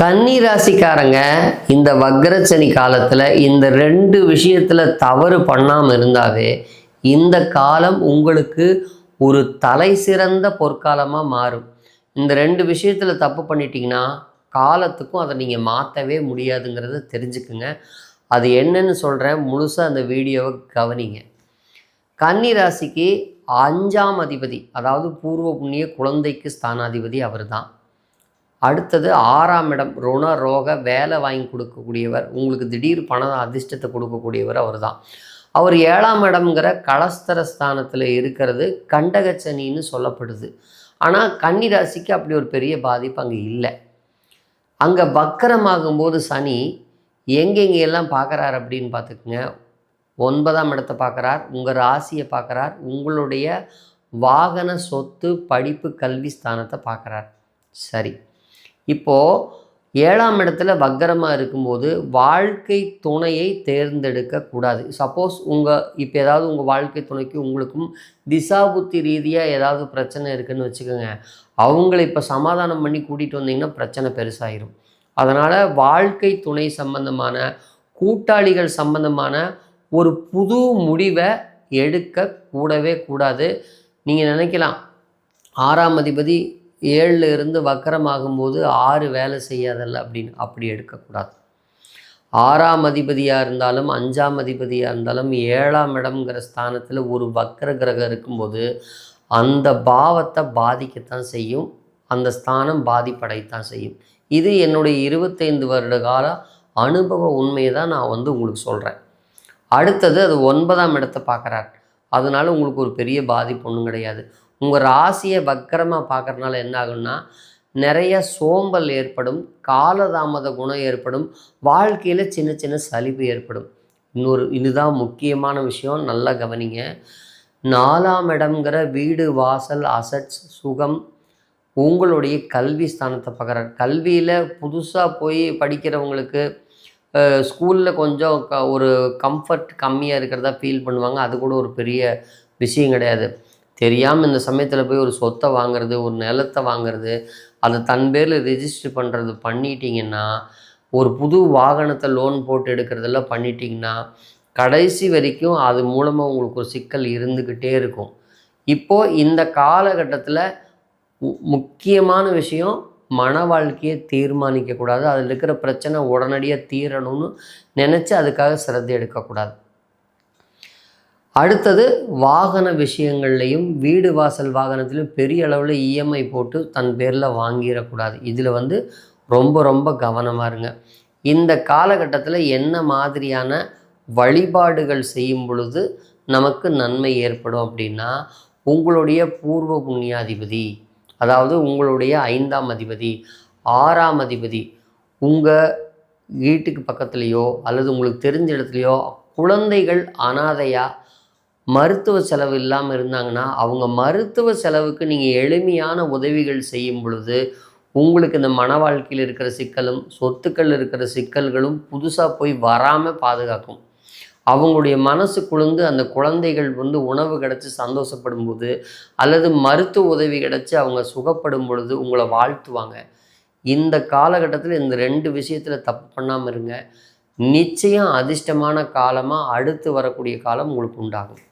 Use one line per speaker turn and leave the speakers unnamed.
கன்னி ராசிக்காரங்க இந்த வக்ரசனி காலத்தில் இந்த 2 விஷயத்தில் தவறு பண்ணாமல் இருந்தாவே இந்த காலம் உங்களுக்கு ஒரு தலை சிறந்த பொற்காலமாக மாறும். இந்த 2 விஷயத்தில் தப்பு பண்ணிட்டீங்கன்னா காலத்துக்கும் அதை நீங்கள் மாற்றவே முடியாதுங்கிறத தெரிஞ்சுக்குங்க. அது என்னன்னு சொல்கிறேன், முழுசாக அந்த வீடியோவை கவனிங்க. கன்னி ராசிக்கு 5ஆம் அதிபதி, அதாவது பூர்வ புண்ணிய குழந்தைக்கு ஸ்தானாதிபதி அவர் தான். அடுத்தது 6ஆம் இடம், ருண ரோக வேலை வாங்கி கொடுக்கக்கூடியவர், உங்களுக்கு திடீர் பண அதிர்ஷ்டத்தை கொடுக்கக்கூடியவர் அவர் தான். அவர் 7ஆம் இடம்ங்கிற கலஸ்தர ஸ்தானத்தில் இருக்கிறது கண்டகச்சனின்னு சொல்லப்படுது. ஆனால் கன்னி ராசிக்கு அப்படி ஒரு பெரிய பாதிப்பு அங்கே இல்லை. அங்கே வக்கரமாகும்போது சனி எங்கெங்கெல்லாம் பார்க்குறார் அப்படின்னு பார்த்துக்குங்க. 9ஆம் இடத்தை பார்க்குறார், உங்கள் ராசியை பார்க்குறார், உங்களுடைய வாகன சொத்து படிப்பு கல்வி ஸ்தானத்தை பார்க்குறார். சரி, இப்போது 7ஆம் இடத்துல வக்கரமாக இருக்கும்போது வாழ்க்கை துணையை தேர்ந்தெடுக்கக்கூடாது. சப்போஸ் இப்போ ஏதாவது உங்கள் வாழ்க்கை துணைக்கு உங்களுக்கும் திசாபுத்தி ரீதியாக ஏதாவது பிரச்சனை இருக்குதுன்னு வச்சுக்கோங்க, அவங்கள இப்போ சமாதானம் பண்ணி கூட்டிகிட்டு வந்தீங்கன்னா பிரச்சனை பெருசாயிரும். அதனால் வாழ்க்கை துணை சம்பந்தமான, கூட்டாளிகள் சம்பந்தமான ஒரு புது முடிவை எடுக்க கூடவே கூடாது. நீங்கள் நினைக்கலாம் 6ஆம் அதிபதி 7ல் இருந்து வக்கரமாகும்போது 6 வேலை செய்யாதல்ல அப்படின்னு. அப்படி எடுக்கக்கூடாது. 6ஆம் அதிபதியாக இருந்தாலும் 5ஆம் அதிபதியாக இருந்தாலும் 7ஆம் இடம்ங்கிற ஸ்தானத்தில் ஒரு வக்கர கிரகம் இருக்கும்போது அந்த பாவத்தை பாதிக்கத்தான் செய்யும், அந்த ஸ்தானம் பாதிப்படைத்தான் செய்யும். இது என்னுடைய 25 வருட கால அனுபவ உண்மையை தான் நான் உங்களுக்கு சொல்கிறேன். அடுத்தது அது 9ஆம் இடத்தை பார்க்குறார். அதனால உங்களுக்கு ஒரு பெரிய பாதிப்பு ஒன்றும் கிடையாது. உங்கள் ராசியை வக்கரமாக பார்க்குறதுனால என்ன ஆகும்னா, நிறைய சோம்பல் ஏற்படும், காலதாமத குணம் ஏற்படும், வாழ்க்கையில் சின்ன சின்ன சலிப்பு ஏற்படும். இதுதான் முக்கியமான விஷயம், நல்லா கவனிங்க. 4ஆம் இடம்ங்கிற வீடு வாசல் அசட்ஸ் சுகம் உங்களுடைய கல்வி ஸ்தானத்தை பார்க்குறார். கல்வியில் புதுசாக போய் படிக்கிறவங்களுக்கு ஸ்கூலில் கொஞ்சம் ஒரு கம்ஃபர்ட் கம்மியாக இருக்கிறதா ஃபீல் பண்ணுவாங்க. அது கூட ஒரு பெரிய விஷயம் கிடையாது. தெரியாமல் இந்த சமயத்தில் போய் ஒரு சொத்தை வாங்குறது, ஒரு நிலத்தை வாங்குறது, அதை தன் பேரில் ரிஜிஸ்டர் பண்ணுறது பண்ணிட்டீங்கன்னா, ஒரு புது வாகனத்தை லோன் போட்டு எடுக்கிறதெல்லாம் பண்ணிட்டீங்கன்னா கடைசி வரைக்கும் அது மூலமாக உங்களுக்கு ஒரு சிக்கல் இருந்துக்கிட்டே இருக்கும். இப்போது இந்த காலகட்டத்தில் முக்கியமான விஷயம், மன வாழ்க்கையை தீர்மானிக்கக்கூடாது. அதில் இருக்கிற பிரச்சனை உடனடியாக தீரணும்னு நினச்சி அதுக்காக சிரத்தை எடுக்கக்கூடாது. அடுத்தது வாகன விஷயங்கள்லையும் வீடு வாசல் வாகனத்திலையும் பெரிய அளவில் இஎம்ஐ போட்டு தன் பேரில் வாங்கிடக்கூடாது. இதில் ரொம்ப ரொம்ப கவனமாக இருங்க. இந்த காலகட்டத்தில் என்ன மாதிரியான வழிபாடுகள் செய்யும் பொழுது நமக்கு நன்மை ஏற்படும் அப்படின்னா, உங்களுடைய பூர்வ புண்ணியாதிபதி, அதாவது உங்களுடைய 5ஆம் அதிபதி, 6ஆம் அதிபதி உங்கள் வீட்டுக்கு பக்கத்துலேயோ அல்லது உங்களுக்கு தெரிஞ்ச இடத்துலையோ குழந்தைகள் அனாதையாக மருத்துவ செலவு இல்லாமல் இருந்தாங்கன்னா அவங்க மருத்துவ செலவுக்கு நீங்கள் எளிமையான உதவிகள் செய்யும் பொழுது உங்களுக்கு இந்த மன வாழ்க்கையில் இருக்கிற சிக்கலும் சொத்துக்கள் இருக்கிற சிக்கல்களும் புதுசாக போய் வராமல் பாதுகாக்கும். அவங்களுடைய மனசு குளிர்ந்து அந்த குழந்தைகள் உணவு கிடச்சி சந்தோஷப்படும் போது அல்லது மருத்துவ உதவி கிடச்சி அவங்க சுகப்படும் பொழுது உங்களை வாழ்த்துவாங்க. இந்த காலகட்டத்தில் இந்த 2 விஷயத்தில் தப்பு பண்ணாமல் இருங்க. நிச்சயம் அதிர்ஷ்டமான காலமாக அடுத்து வரக்கூடிய காலம் உங்களுக்கு உண்டாகும்.